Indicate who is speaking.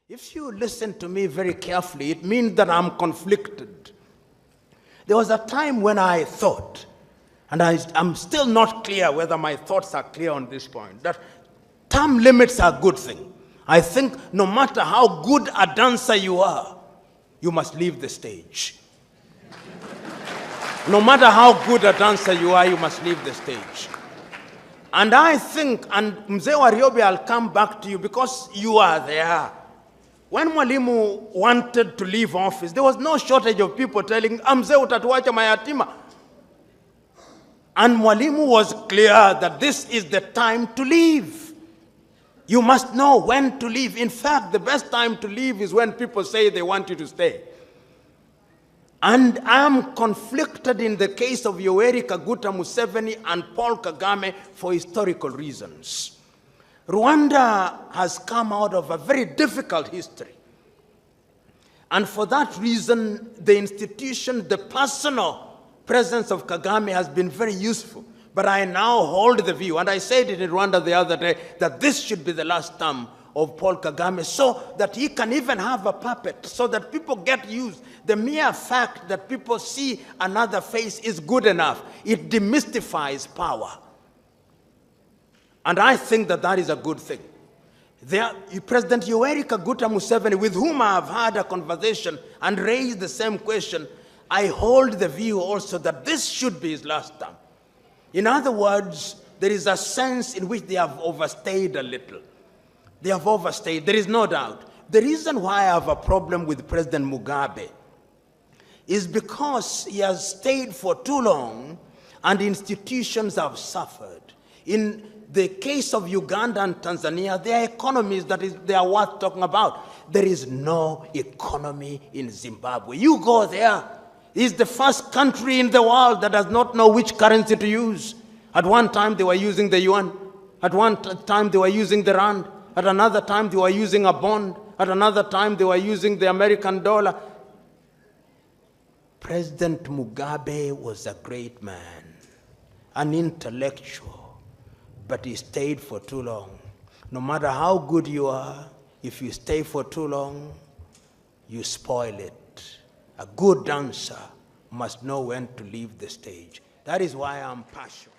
Speaker 1: If you listen to me very carefully, it means that I'm conflicted. There was a time when I thought, and I'm still not clear whether my thoughts are clear on this point, that term limits are a good thing. I think no matter how good a dancer you are, you must leave the stage. No matter how good a dancer you are, you must leave the stage. And I think, and Mzee Wariobe, I'll come back to you because you are there. When Mwalimu wanted to leave office, there was no shortage of people telling, Mzee utatuacha mayatima. And Mwalimu was clear that this is the time to leave. You must know when to leave. In fact, the best time to leave is when people say they want you to stay. And I'm conflicted in the case of Yoweri Kaguta Museveni and Paul Kagame for historical reasons. Rwanda has come out of a very difficult history. And for that reason, the institution, the personal presence of Kagame has been very useful. But I now hold the view, and I said it in Rwanda the other day, that this should be the last term of Paul Kagame so that he can even have a puppet, so that people get used. The mere fact that people see another face is good enough. It demystifies power. And I think that that is a good thing. President Yoweri Kaguta Museveni, with whom I have had a conversation and raised the same question, I hold the view also that this should be his last term. In other words, there is a sense in which they have overstayed a little. They have overstayed, there is no doubt. The reason why I have a problem with President Mugabe is because he has stayed for too long and institutions have suffered. In the case of Uganda and Tanzania, there are economies they are worth talking about. There is no economy in Zimbabwe. You go there. It's the first country in the world that does not know which currency to use. At one time, they were using the yuan. At one time, they were using the rand. At another time, they were using a bond. At another time, they were using the American dollar. President Mugabe was a great man, an intellectual. But he stayed for too long. No matter how good you are, if you stay for too long, you spoil it. A good dancer must know when to leave the stage. That is why I'm passionate.